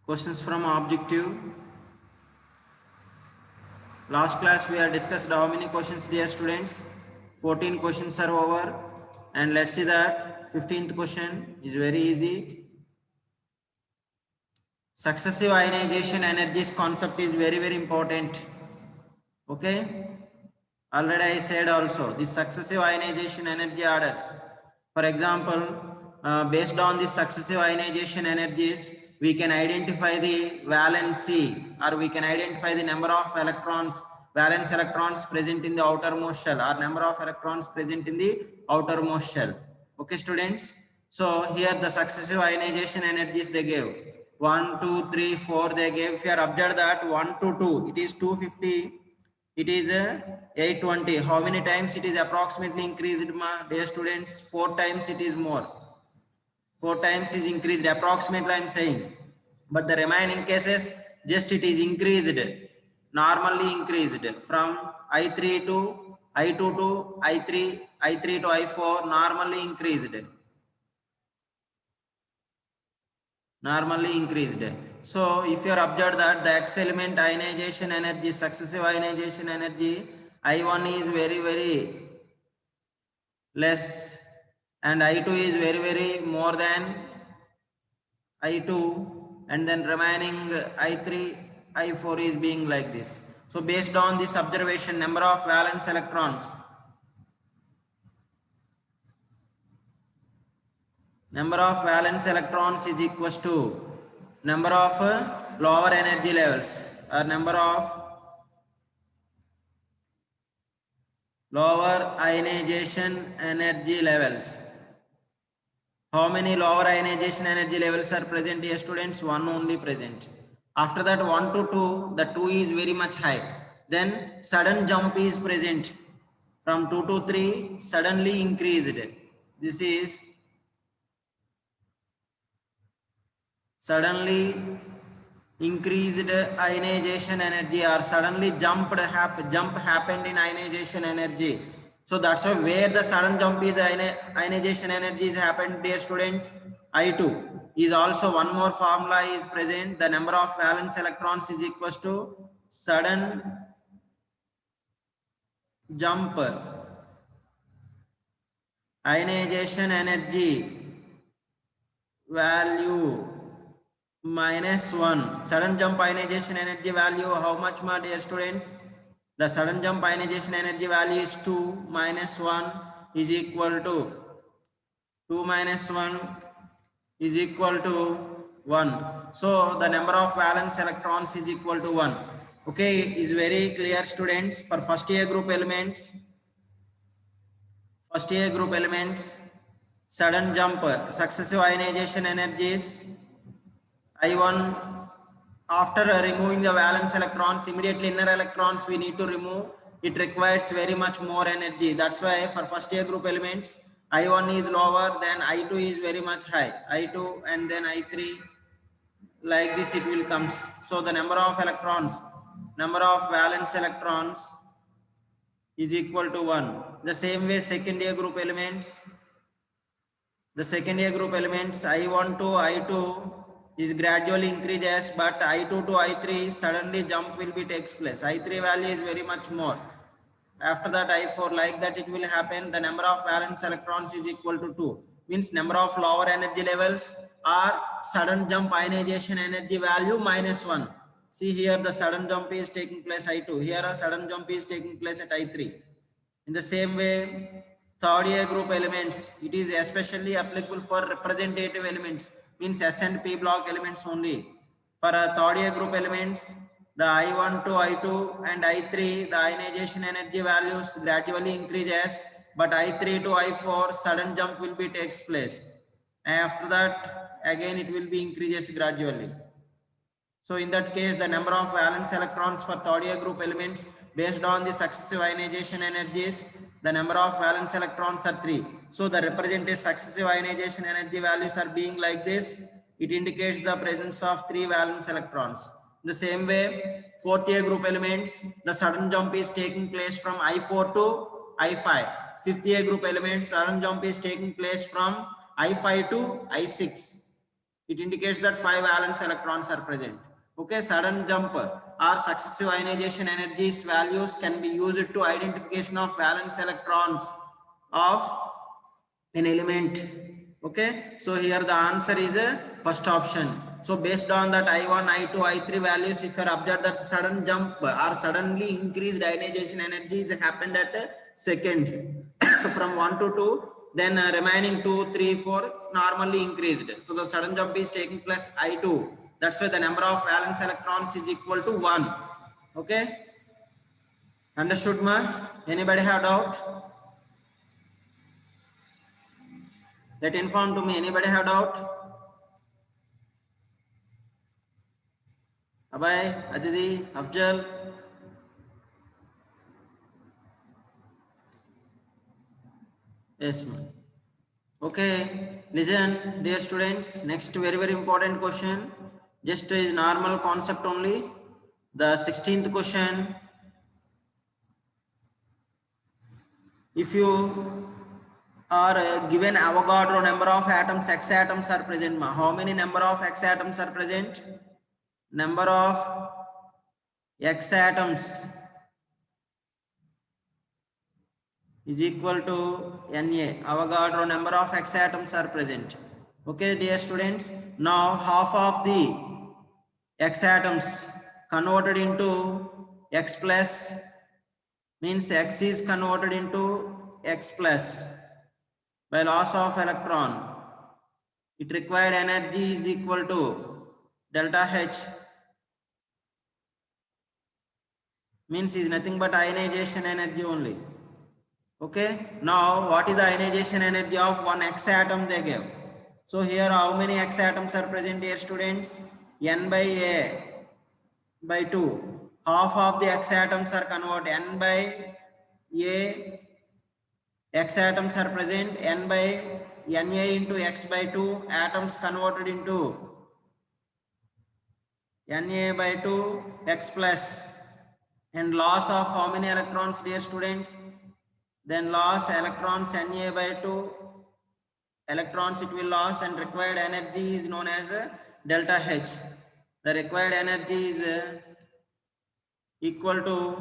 Questions from objective. Last class we have discussed how many questions, dear students? 14 questions are over. And let's see that 15th question is very easy. Successive ionization energies concept is very, very important. Okay? Already I said also, the successive ionization energy orders. For example, based on the successive ionization energies, we can identify the valency, or we can identify the number of electrons, valence electrons present in the outermost shell, or number of electrons present in the outermost shell. Okay, students? So here the successive ionization energies they gave. 1, 2, 3, 4 they gave. If you are observed that 1 to 2, it is 250. It is 820. How many times it is approximately increased, dear students? 4 times it is more. 4 times is increased approximately, I am saying. But the remaining cases, just it is increased, normally increased from I3 to I2 to I3, I3 to I4, normally increased. Normally increased. So if you are observed that the X element ionization energy, successive ionization energy, I1 is very, very less and I2 is very, very more than I2, and then remaining I3, I4 is being like this. So based on this observation, number of valence electrons, is equals to number of lower energy levels, or number of lower ionization energy levels. How many lower ionization energy levels are present here, students? One only present. After that 1 to 2, the 2 is very much high. Then sudden jump is present. From 2 to 3, suddenly increased. This is suddenly increased ionization energy, or suddenly jump happened in ionization energy. So that's why where the sudden jump is ionization energy is happened, dear students. I2 is also one more formula is present. The number of valence electrons is equals to sudden jump ionization energy value minus 1. Sudden jump ionization energy value, how much more, dear students? The sudden jump ionization energy value is 2 minus 1 is equal to 2 minus 1 is equal to 1. So the number of valence electrons is equal to 1. Okay, it is very clear, students. For first year group elements, sudden jump successive ionization energies I1, after removing the valence electrons, immediately inner electrons we need to remove. It requires very much more energy. That's why for first year group elements, I1 is lower, then I2 is very much high. I2 and then I3, like this it will comes. So the number of valence electrons is equal to 1. The same way second year group elements, I1 to I2 is gradually increases, but I2 to I3 suddenly jump will be takes place. I3 value is very much more. After that I4, like that it will happen. The number of valence electrons is equal to 2. Means number of lower energy levels are sudden jump ionization energy value minus 1. See here the sudden jump is taking place I2. Here a sudden jump is taking place at I3. In the same way, third year group elements, it is especially applicable for representative elements, means S and P block elements only. For third year group elements, the I1 to I2 and I3, the ionization energy values gradually increases, but I3 to I4 sudden jump will be takes place. And after that, again it will be increases gradually. So in that case, the number of valence electrons for third year group elements based on the successive ionization energies, the number of valence electrons are 3. So the represented successive ionization energy values are being like this. It indicates the presence of 3 valence electrons. The same way, fourth year group elements, the sudden jump is taking place from I4 to I5. Fifth year group elements, sudden jump is taking place from I5 to I6. It indicates that 5 valence electrons are present. Okay, sudden jump or successive ionization energies values can be used to identification of valence electrons of an element. Okay, so here the answer is first option. So based on that I1, I2, I3 values, if you observe that sudden jump or suddenly increased ionization energies happened at second from 1 to 2, then remaining 2, 3, 4 normally increased. So the sudden jump is taking place I2. That's why the number of valence electrons is equal to 1. Okay, understood ma? Anybody have doubt? Let inform to me. Anybody have doubt? Abhay, Aditi, Afjal. Yes, ma'am. Okay, listen, dear students. Next, very important question. Just is normal concept only. The 16th question. If you are given Avogadro number of atoms, X atoms are present. How many number of X atoms are present? Number of X atoms is equal to Na. Avogadro number of X atoms are present. Okay, dear students. Now half of the X atoms converted into X plus means X is converted into X plus by loss of electron. It required energy is equal to delta H means is nothing but ionization energy only. Okay, now what is the ionization energy of one X atom they gave? So here how many X atoms are present here students? N by A by 2. Half of the X atoms are converted. N by A X atoms are present. N by Na into X by 2 atoms converted into Na by 2 X plus. And loss of how many electrons, dear students? Then loss electrons Na by 2 electrons it will lose, and required energy is known as delta H. The required energy is equal to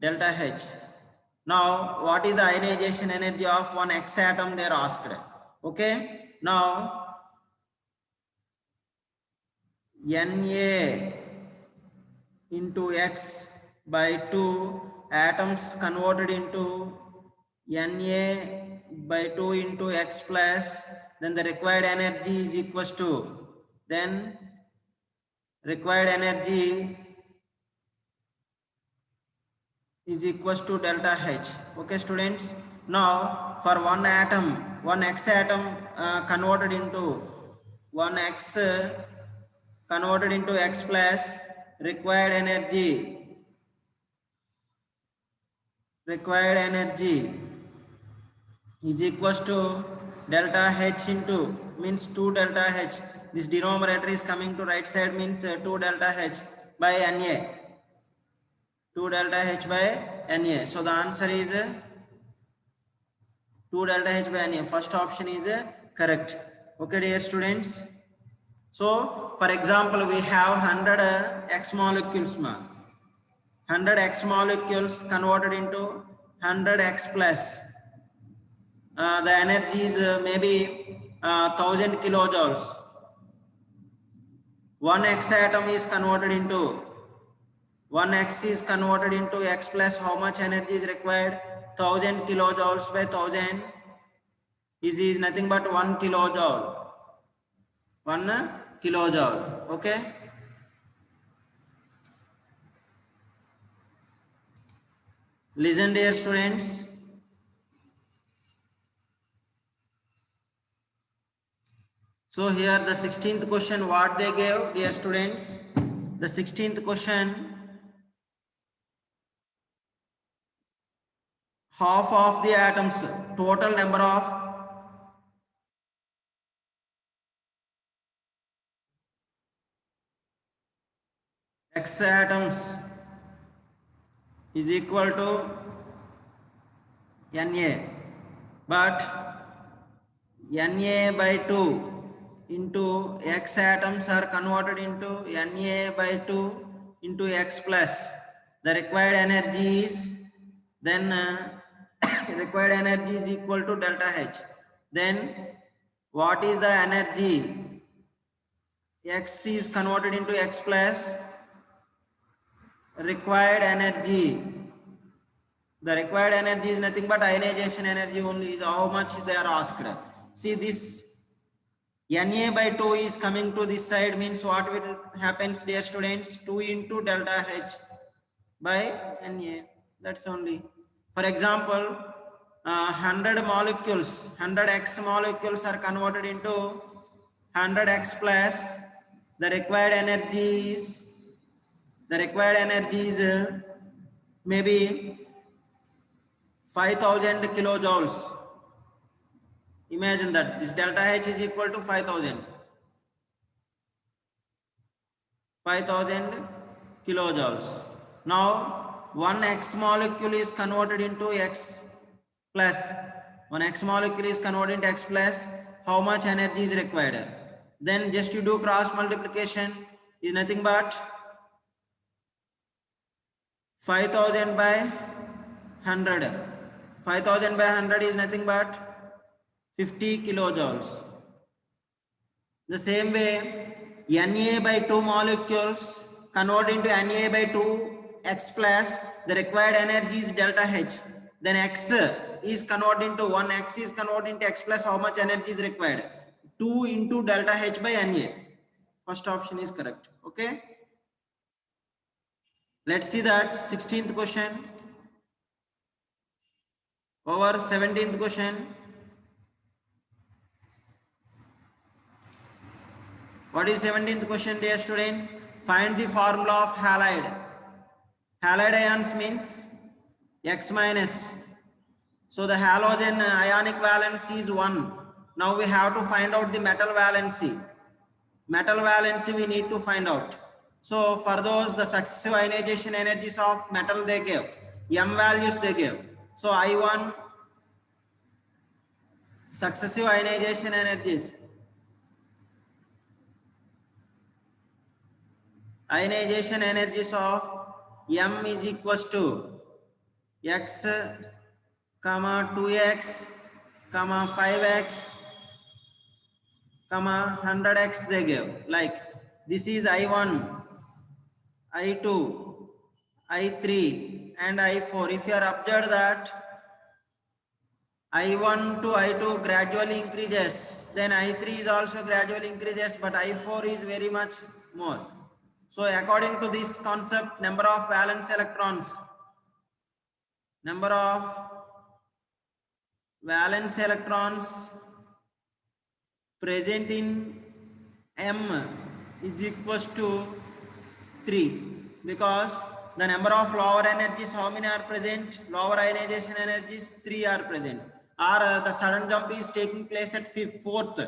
delta H. Now what is the ionization energy of one X atom they are asked. Okay, now Na into X by 2 atoms converted into Na by 2 into X plus, then the required energy is equals to, then required energy is equals to delta H. Okay students, now for one atom, one X atom converted into one X converted into X plus, required energy is equals to delta H into means 2 delta H. This denominator is coming to right side means 2 delta H by Na. 2 delta H by Na. So the answer is 2 delta H by Na. First option is correct. Okay, dear students. So for example, we have 100 X molecules. 100 X molecules converted into 100 X plus. The energy is maybe 1000 kilojoules. One X atom is converted into, one X is converted into X plus. How much energy is required? 1000 kilojoules by 1000 is nothing but 1 kilojoule. 1 kilojoule. Okay. Listen, dear students. So here the 16th question what they gave, dear students. The 16th question, half of the atoms, total number of X atoms is equal to Na, but Na by 2 into X atoms are converted into Na by 2 into X plus. The required energy is then required energy is equal to delta H. Then what is the energy? X is converted into X plus. Required energy. The required energy is nothing but ionization energy only, is how much they are asked. See, this Na by 2 is coming to this side, means what will happens, dear students? 2 into delta H by Na. That's only. For example, 100 molecules, 100 X molecules are converted into 100 X plus. The required energy is maybe 5000 kilojoules. Imagine that this delta H is equal to 5000 kilojoules. Now one X molecule is converted into X plus. One X molecule is converted into X plus. How much energy is required? Then just to do cross multiplication is nothing but 5000 by 100. 5000 by 100 is nothing but 50 kilojoules. The same way, Na by 2 molecules convert into Na by 2 X plus, the required energy is delta H. Then X is converted into 1 X is converted into X plus, how much energy is required? 2 into delta H by Na. First option is correct. Okay. Let's see that 16th question over 17th question. What is 17th question, dear students? Find the formula of halide. Halide ions means X minus. So the halogen ionic valency is 1. Now we have to find out the metal valency. Metal valency we need to find out. So for those, the successive ionization energies of metal they gave. M values they gave. So I1 successive ionization energies. Ionization energies of M is equals to X, 2x, 5x, 100x they give. Like this is I1, I2, I3 and I4. If you are observed that I1 to I2 gradually increases, then I3 is also gradually increases, but I4 is very much more. So according to this concept, number of valence electrons present in M is equals to 3, because the number of lower energies, how many are present? Lower ionization energies 3 are present, or the sudden jump is taking place at fourth,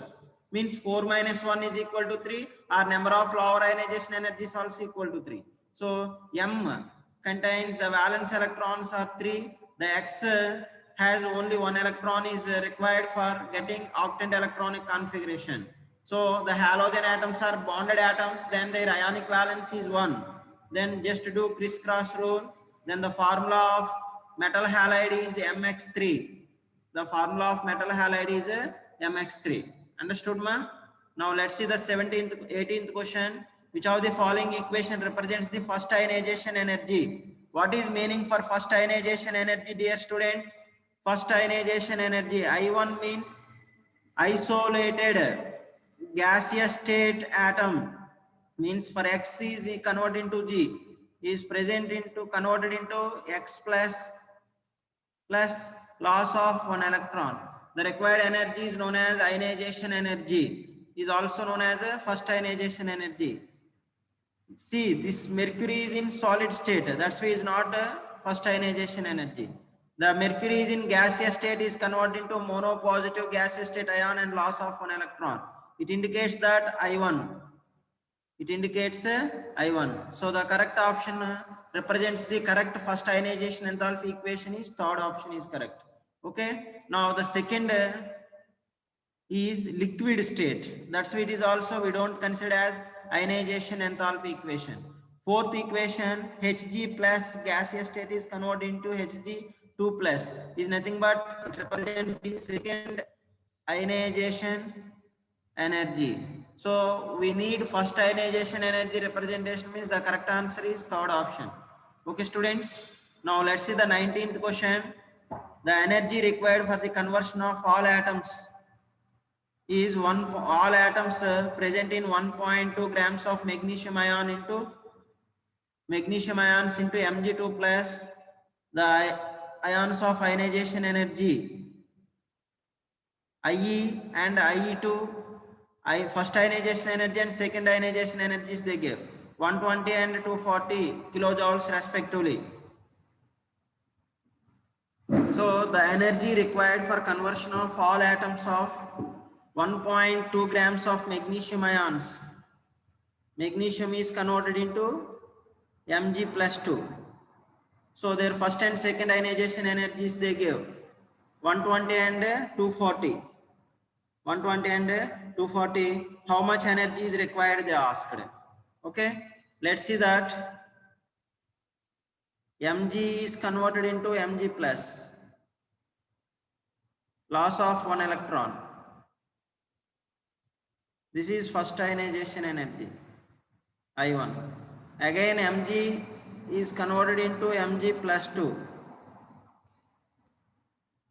means 4 minus 1 is equal to 3, or number of lower ionization energies also equal to 3. So M contains the valence electrons are 3. The X has only 1 electron is required for getting octant electronic configuration. So the halogen atoms are bonded atoms, then their ionic valence is 1. Then just to do crisscross rule, then the formula of metal halide is mx3. The formula of metal halide is mx3. Understood, ma? Now let's see the 18th question. Which of the following equation represents the first ionization energy? What is meaning for first ionization energy, dear students? First ionization energy, I1 means isolated gaseous state atom, means for X is converted into G, is present into converted into X plus loss of 1 electron. The required energy is known as ionization energy, is also known as a first ionization energy. See, this mercury is in solid state, that's why is not a first ionization energy. The mercury is in gaseous state, is converted into monopositive gaseous state ion and loss of 1 electron. It indicates that I1. It indicates I1. So the correct option represents the correct first ionization enthalpy equation is third option is correct. Okay. Now the second is liquid state. That's why it is also we don't consider as ionization enthalpy equation. Fourth equation, Hg plus gaseous state is converted into Hg2 plus is nothing but it represents the second ionization energy. So we need first ionization energy representation means the correct answer is third option. Okay students, now let's see the 19th question. The energy required for the conversion of all atoms is all atoms present in 1.2 grams of magnesium ion into magnesium ions into Mg2 plus the ions of ionization energy IE and IE2 first ionization energy and second ionization energies they gave 120 and 240 kilojoules respectively. So the energy required for conversion of all atoms of 1.2 grams of magnesium ions. Magnesium is converted into Mg plus 2. So their first and second ionization energies they give 120 and 240. 120 and 240. How much energy is required they asked. Okay. Let's see that Mg is converted into Mg plus. Loss of one electron. This is first ionization energy I1. Again Mg is converted into Mg plus 2.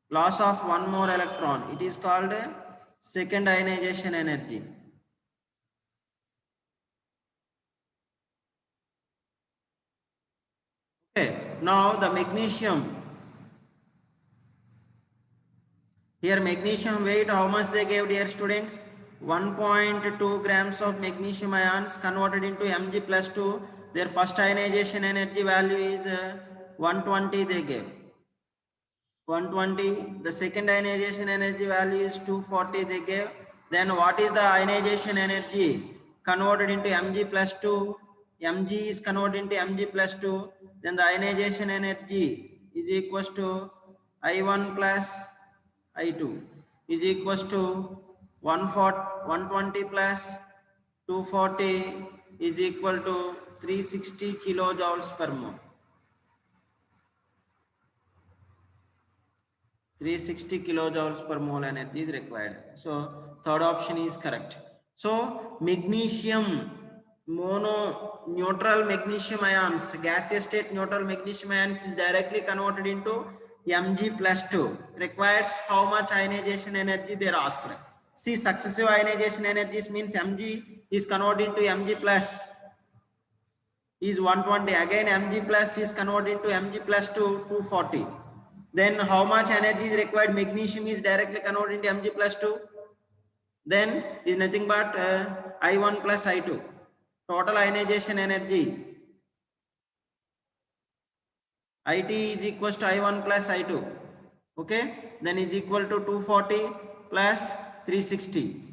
Loss of one more electron. It is called second ionization energy. Okay. Now the magnesium. Here magnesium weight, how much they gave dear students? 1.2 grams of magnesium ions converted into Mg plus 2. Their first ionization energy value is 120 they gave. 120. The second ionization energy value is 240 they gave. Then what is the ionization energy converted into Mg plus 2? Mg is converted into Mg plus 2. Then the ionization energy is equals to I1 plus I2 is equals to 120 plus 240 is equal to 360 kilojoules per mole. 360 kilojoules per mole energy is required. So third option is correct. So magnesium mono neutral magnesium ions, gaseous state neutral magnesium ions is directly converted into Mg plus 2. Requires how much ionization energy they are asked. See, successive ionization energies means Mg is converted into Mg plus is 120. Again Mg plus is converted into Mg plus 2, 240. Then how much energy is required? Magnesium is directly converted into Mg plus 2. Then is nothing but I1 plus I2. Total ionization energy IT is equals to I1 plus I2. Okay. Then is equal to 240 plus 360.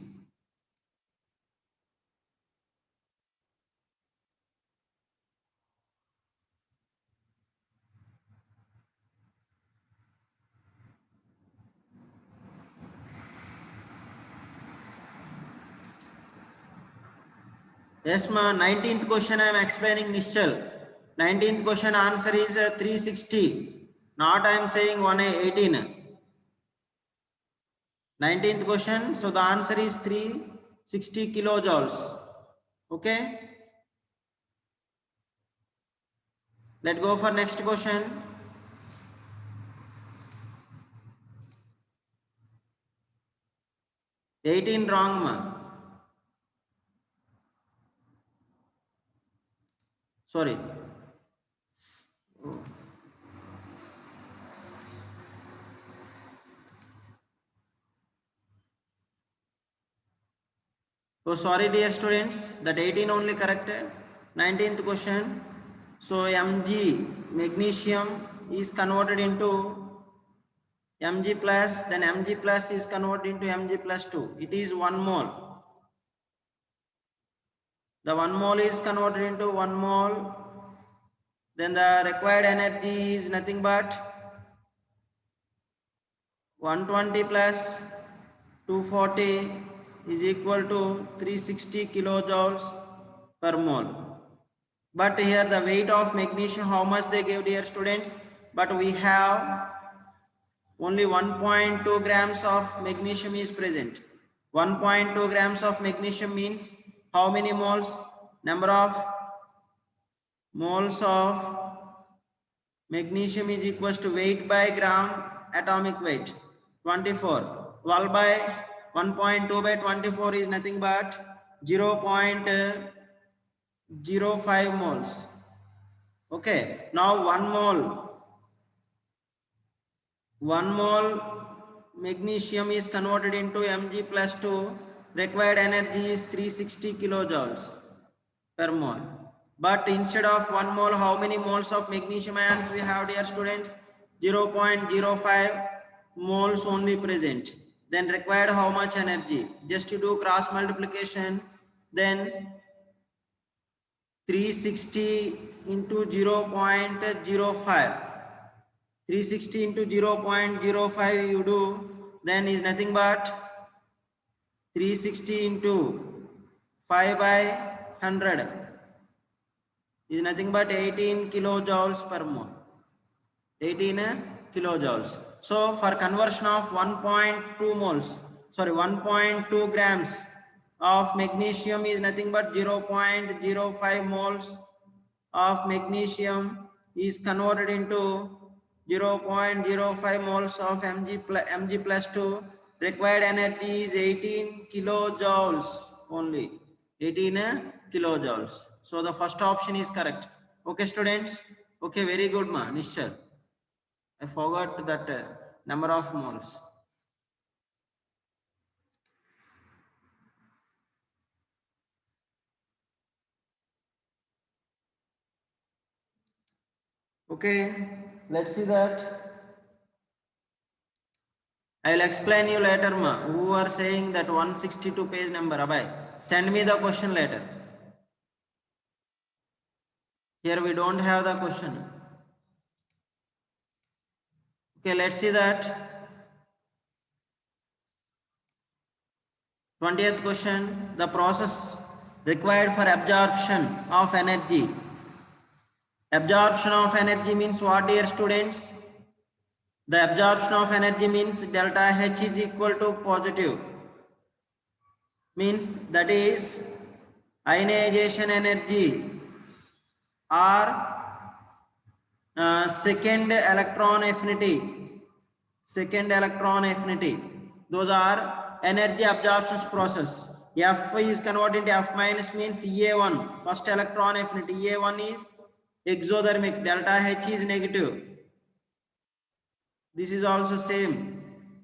Yes ma, 19th question I am explaining Nischal. 19th question answer is 360. Not I am saying 118. 19th question, so the answer is 360 kilojoules. Okay. Let's go for next question. Eighteen wrong ma. Sorry. So sorry dear students, that 18 only correct. 19th question. So Mg magnesium is converted into Mg plus, then Mg plus is converted into Mg plus 2. It is 1 mole. The 1 mole is converted into 1 mole. Then the required energy is nothing but 120 plus 240 is equal to 360 kilojoules per mole. But here the weight of magnesium, how much they gave, dear students? But we have only 1.2 grams of magnesium is present. 1.2 grams of magnesium means how many moles? Number of moles of magnesium is equals to weight by gram atomic weight 24. 12 by 1.2 by 24 is nothing but 0.05 moles. Okay, now 1 mole magnesium is converted into Mg plus 2. Required energy is 360 kilojoules per mole. But instead of 1 mole, how many moles of magnesium ions we have, dear students? 0.05 moles only present. Then required how much energy? Just to do cross multiplication, then 360 into 0.05. 360 into 0.05 you do, then is nothing but 360 into 5 by 100 is nothing but 18 kilojoules per mole. 18 kilojoules. So for conversion of 1.2 moles, sorry, 1.2 grams of magnesium is nothing but 0.05 moles of magnesium is converted into 0.05 moles of Mg plus 2. Required energy is 18 kilojoules only. 18 kilojoules. So the first option is correct. Okay, students? Okay, very good, ma. Nishchal. I forgot that number of moles. Okay, let's see that. I will explain you later, ma. Who are saying that 162 page number, Abhay? Send me the question later. Here we don't have the question. Okay, let's see that. 20th question, the process required for absorption of energy. Absorption of energy means what, dear students? The absorption of energy means delta H is equal to positive. Means that is ionization energy or second electron affinity. Second electron affinity. Those are energy absorption process. F is converted into F minus means EA1. First electron affinity EA1 is exothermic. Delta H is negative. This is also same.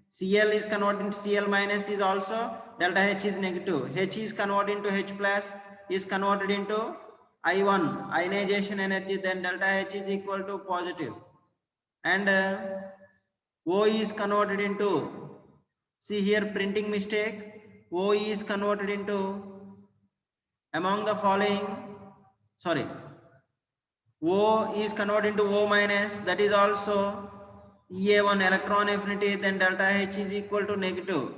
Cl is converted into Cl minus is also delta H is negative. H is converted into H plus is converted into I1 ionization energy, then delta H is equal to positive. And O is converted into, see here printing mistake, O is converted into among the following, sorry, O is converted into O minus, that is also EA1 electron affinity, then delta H is equal to negative.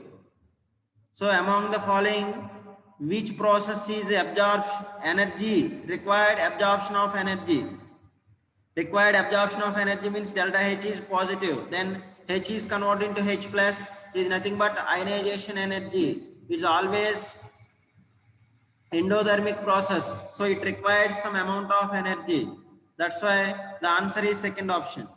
So among the following, which process is absorption energy, required absorption of energy? Required absorption of energy means delta H is positive, then H is converted into H plus is nothing but ionization energy. It's always endothermic process, so it requires some amount of energy. That's why the answer is second option.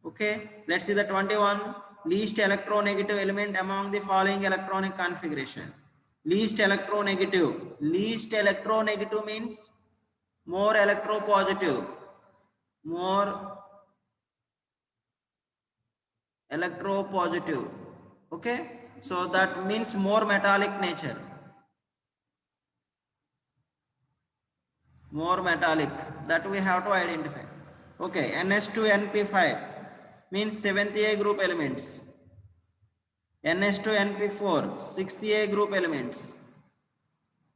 Okay, let's see the 21. Least electronegative element among the following electronic configuration. Least electronegative. Least electronegative means more electropositive. More electropositive. Okay, so that means more metallic nature. More metallic, that we have to identify. Okay, NH2NP5 means 7th A group elements. NH2NP4 6th A group elements.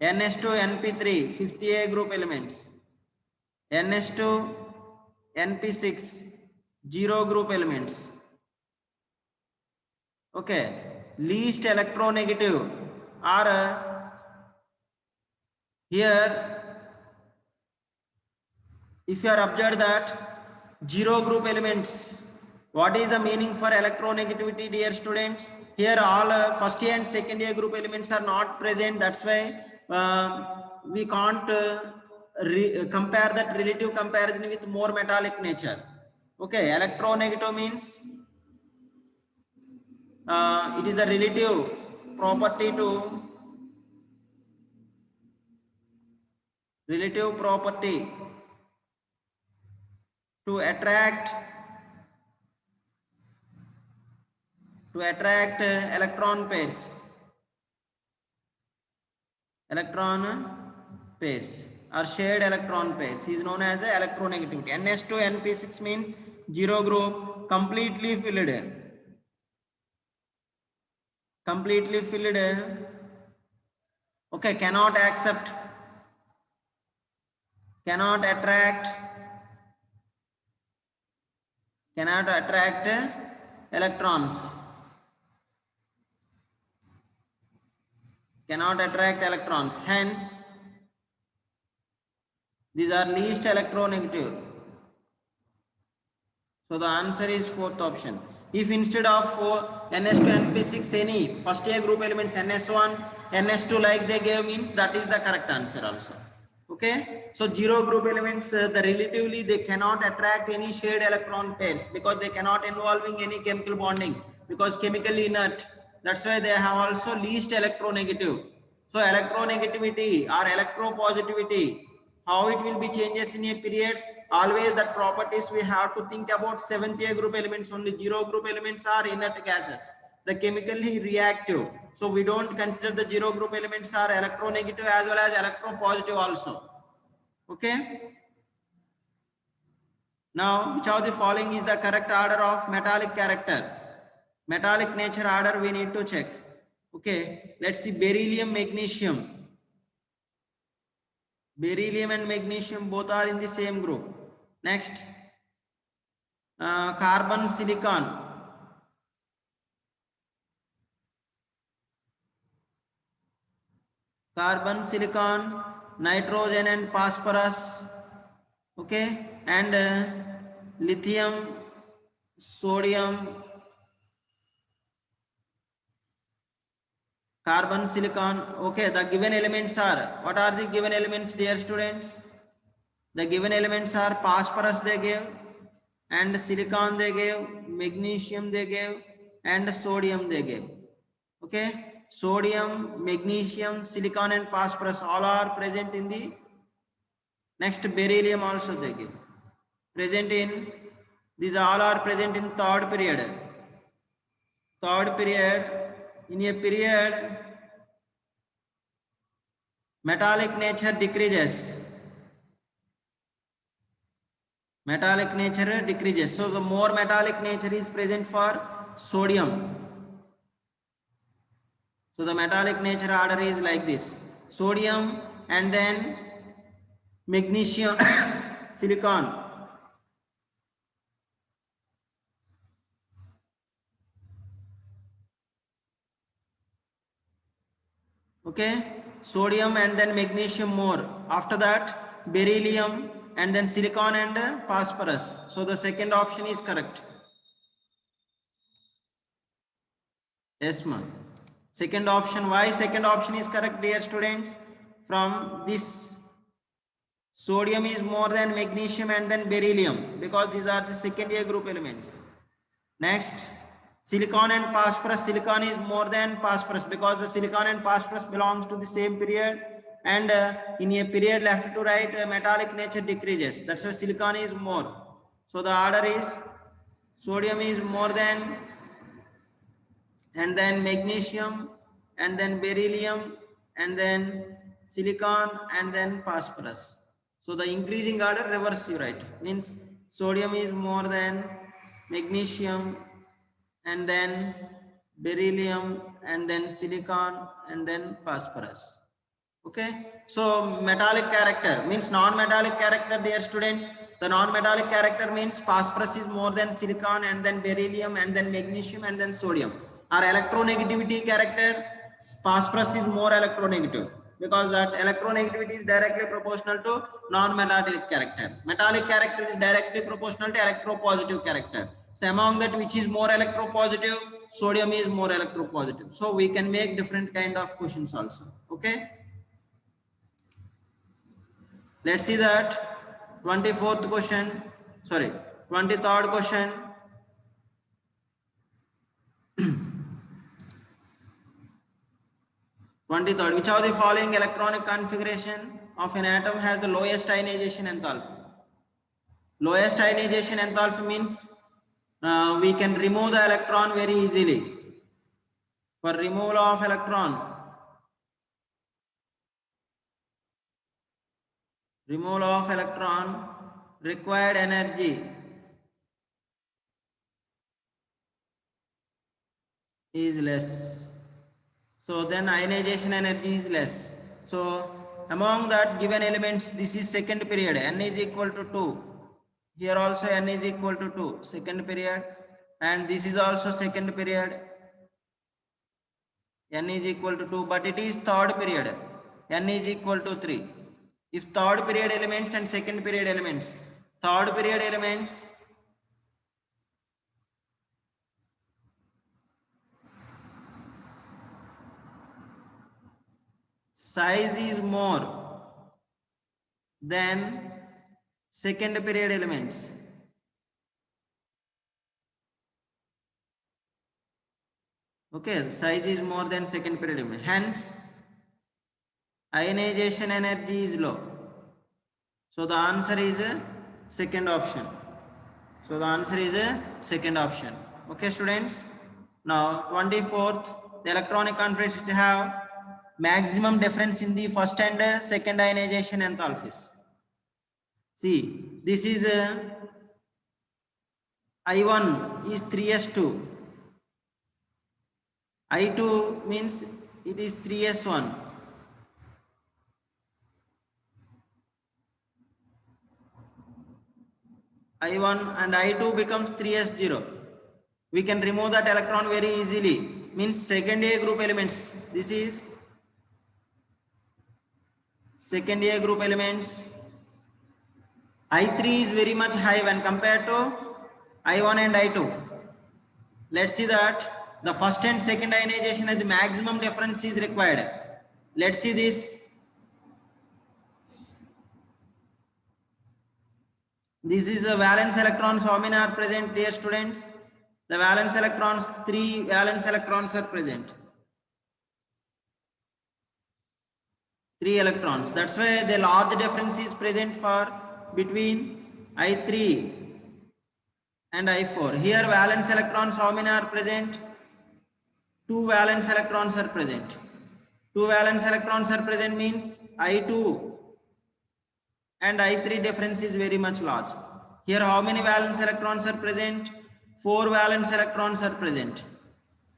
NH2NP3 5th A group elements. NH2NP6 0 group elements. Okay, least electronegative, or here if you are observed that zero group elements, what is the meaning for electronegativity, dear students? Here all first year and second year group elements are not present. That's why we can't compare that relative comparison with more metallic nature. Okay, electronegative means it is the relative property to attract electron pairs or shared electron pairs is known as electronegativity. NS2 NP6 means zero group, completely filled, okay, cannot attract electrons, hence these are least electronegative. So the answer is fourth option. If instead of NS2 NP6 any first year group elements NS1 NS2 like they gave, means that is the correct answer also. Okay, so zero group elements, the relatively they cannot attract any shared electron pairs because they cannot involving any chemical bonding, because chemically inert. That's why they have also least electronegative. So electronegativity or electropositivity, how it will be changes in a period, always that properties we have to think about seventh year group elements only. Zero group elements are inert gases, the chemically reactive. So we don't consider the zero group elements are electronegative as well as electropositive also. Okay. Now, which of the following is the correct order of metallic character? Metallic nature order we need to check. Okay, let's see. Beryllium, magnesium. Beryllium and magnesium both are in the same group. Next, carbon, silicon. Carbon, silicon, nitrogen and phosphorus. Okay, and lithium, sodium, carbon, silicon. Okay, the given elements are, what are the given elements, dear students? The given elements are phosphorus they gave, and silicon they gave, magnesium they gave, and sodium they gave. Okay, sodium, magnesium, silicon and phosphorus all are present in the next. Beryllium also they give present in, these all are present in third period. In a period metallic nature decreases. So the more metallic nature is present for sodium. So the metallic nature order is like this: sodium and then magnesium, silicon. Okay, sodium and then magnesium more. After that, beryllium and then silicon and phosphorus. So the second option is correct. Yes, ma'am. Second option. Why second option is correct, dear students? From this, sodium is more than magnesium and then beryllium, because these are the second year group elements. Next, silicon and phosphorus. Silicon is more than phosphorus because the silicon and phosphorus belongs to the same period, and in a period left to right, metallic nature decreases. That's why silicon is more. So the order is sodium is more than, and then magnesium, and then beryllium, and then silicon, and then phosphorus. So the increasing order reverse you write, means sodium is more than magnesium, and then beryllium, and then silicon, and then phosphorus. Okay, so metallic character means non-metallic character, dear students. The non-metallic character means phosphorus is more than silicon, and then beryllium, and then magnesium, and then sodium. Our electronegativity character, phosphorus is more electronegative because that electronegativity is directly proportional to non-metallic character. Metallic character is directly proportional to electropositive character. So among that, which is more electropositive? Sodium is more electropositive. So we can make different kind of questions also. Okay. Let's see that 24th question. Sorry, 23rd question. 23rd. Which of the following electronic configuration of an atom has the lowest ionization enthalpy? Lowest ionization enthalpy means we can remove the electron very easily. For removal of electron, required energy is less. So then ionization energy is less. So among that given elements, this is second period, n is equal to 2. Here also n is equal to 2, second period, and this is also second period, n is equal to 2, but it is third period, n is equal to 3. If third period elements and second period elements, third period elements, size is more than second period elements. Okay, size is more than second period element. Hence, ionization energy is low. So the answer is a second option. Okay, students. Now, 24th, the electronic configuration which have maximum difference in the first and second ionization enthalpies. See, this is I1 is 3s2. I2 means it is 3s1. I1 and I2 becomes 3s0. We can remove that electron very easily. Means second A group elements. This is second A group elements. I3 is very much high when compared to I1 and I2. Let's see that the first and second ionization as the maximum difference is required. Let's see this. This is a valence electrons. How many are present, dear students? The valence electrons, 3 valence electrons are present. 3 electrons. That's why the large difference is present for between I3 and I4. Here valence electrons, how many are present? 2 valence electrons are present. 2 valence electrons are present means I2 and I3 difference is very much large. Here how many valence electrons are present? 4 valence electrons are present.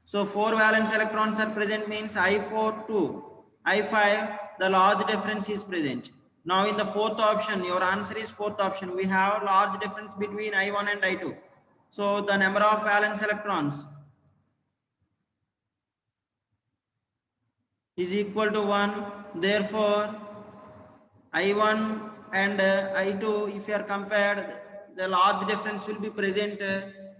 So 4 valence electrons are present means I4 to I5, the large difference is present. Now in the fourth option, your answer is fourth option. We have large difference between I1 and I2. So the number of valence electrons is equal to 1. Therefore, I1 and I2, if you are compared, the large difference will be present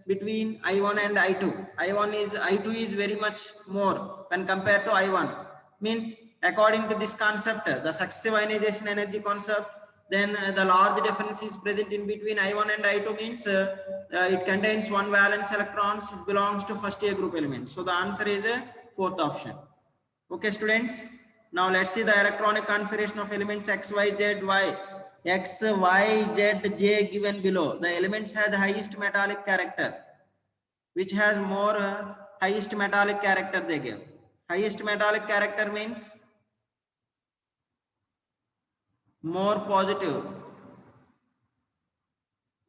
between I1 and I2. I2 is very much more when compared to I1. Means according to this concept, the successive ionization energy concept, then the large difference is present in between I1 and I2 means it contains 1 valence electrons, it belongs to first A group element. So the answer is a fourth option. Okay, students. Now let's see the electronic configuration of elements X, Y, Z, Y. X, Y, Z, J given below. The elements has highest metallic character. Which has more highest metallic character they give. Highest metallic character means more positive.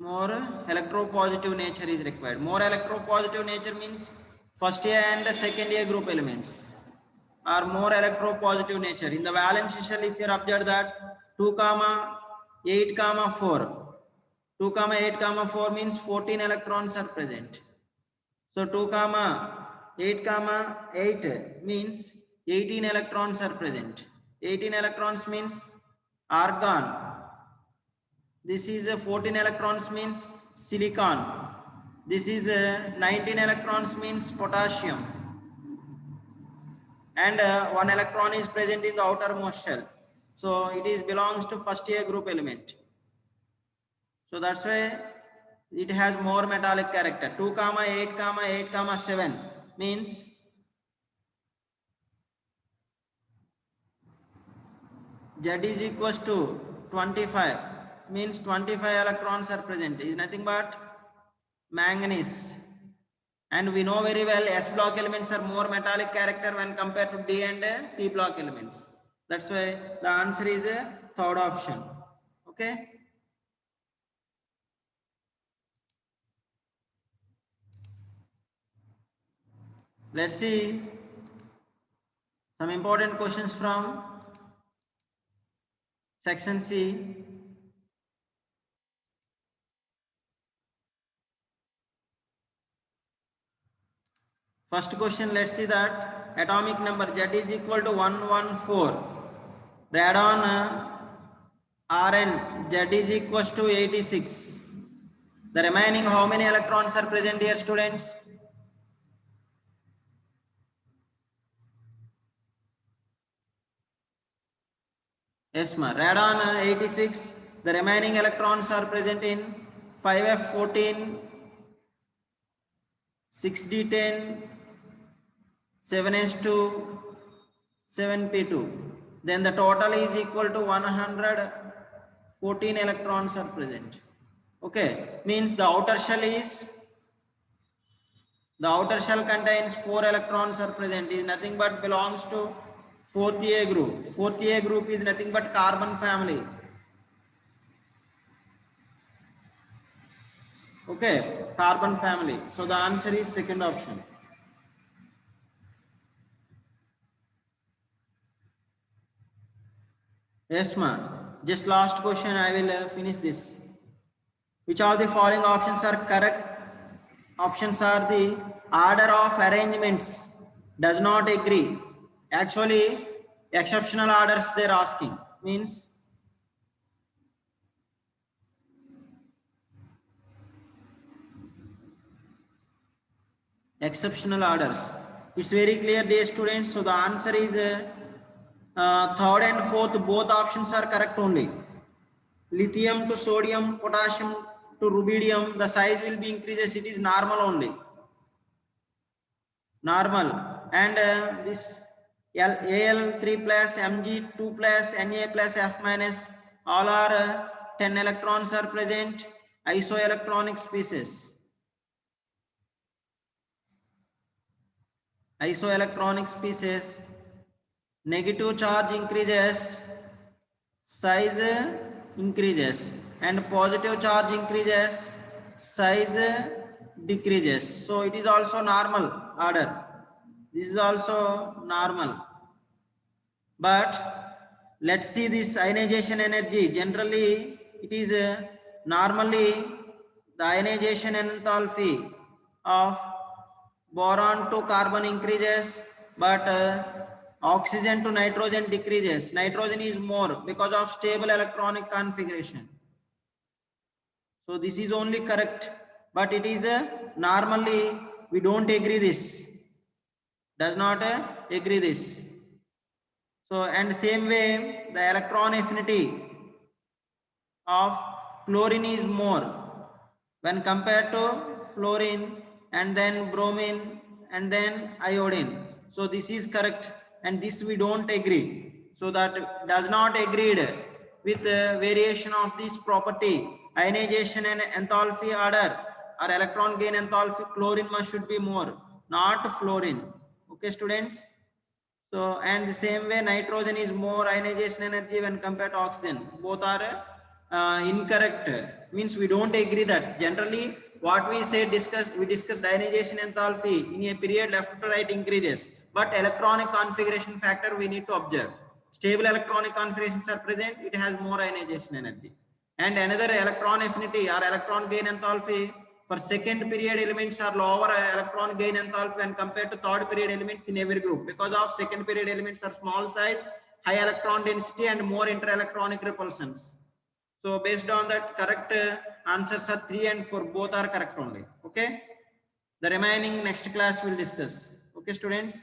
More electropositive nature is required. More electropositive nature means first A and second A group elements are more electropositive nature. In the valence shell, if you observe that 2, 8, 4. 2, 8, 4 means 14 electrons are present. So 2, 8 comma 8 means 18 electrons are present. 18 electrons means argon. This is 14 electrons means silicon. This is 19 electrons means potassium. And 1 electron is present in the outermost shell. So it is belongs to first A group element. So that's why it has more metallic character. 2 comma 8 comma 8 comma 7 means Z is equals to 25, means 25 electrons are present. Is nothing but manganese. And we know very well S block elements are more metallic character when compared to D and P block elements. That's why the answer is a third option. Okay. Let's see some important questions from section C. First question, let's see that atomic number Z is equal to 114. Radon Rn Z is equals to 86. The remaining how many electrons are present here, students? Yes, ma. Radon 86. The remaining electrons are present in 5f14, 6d10, 7s2, 7p2. Then the total is equal to 114 electrons are present. Okay, means the outer shell contains 4 electrons are present, is nothing but belongs to 4th A group. 4th A group is nothing but carbon family. Okay, carbon family. So the answer is second option. Yes, ma'am. Just last question, I will finish this. Which of the following options are correct? Options are the order of arrangements does not agree. Actually, exceptional orders they're asking. Means exceptional orders. It's very clear, dear students. So the answer is third and fourth, both options are correct only. Lithium to sodium, potassium to rubidium, the size will be increases. It is normal only. Normal. And this Al3 plus, Mg2 plus, Na plus, F minus, all are 10 electrons are present. Isoelectronic species. Isoelectronic species. Negative charge increases, size increases, and positive charge increases, size decreases. So it is also normal order. This is also normal. But let's see this ionization energy. Generally, it is normally the ionization enthalpy of boron to carbon increases, but oxygen to nitrogen decreases. Nitrogen is more because of stable electronic configuration. So this is only correct, but it is normally we don't agree this. Does not agree this. So and same way the electron affinity of chlorine is more when compared to fluorine and then bromine and then iodine. So this is correct and this we don't agree. So that does not agreed with variation of this property. Ionization and enthalpy order or electron gain enthalpy, chlorine must should be more, not fluorine. Okay, students. So and the same way nitrogen is more ionization energy when compared to oxygen. Both are incorrect. Means we don't agree that. Generally what we say we discussed ionization enthalpy in a period left to right increases. But electronic configuration factor we need to observe. Stable electronic configurations are present, it has more ionization energy. And another electron affinity or electron gain enthalpy For second period elements are lower electron gain enthalpy when compared to third period elements in every group, because of second period elements are small size, high electron density and more inter-electronic repulsions. So based on that, correct answers are 3 and 4, both are correct only. Okay, the remaining next class will discuss. Okay students.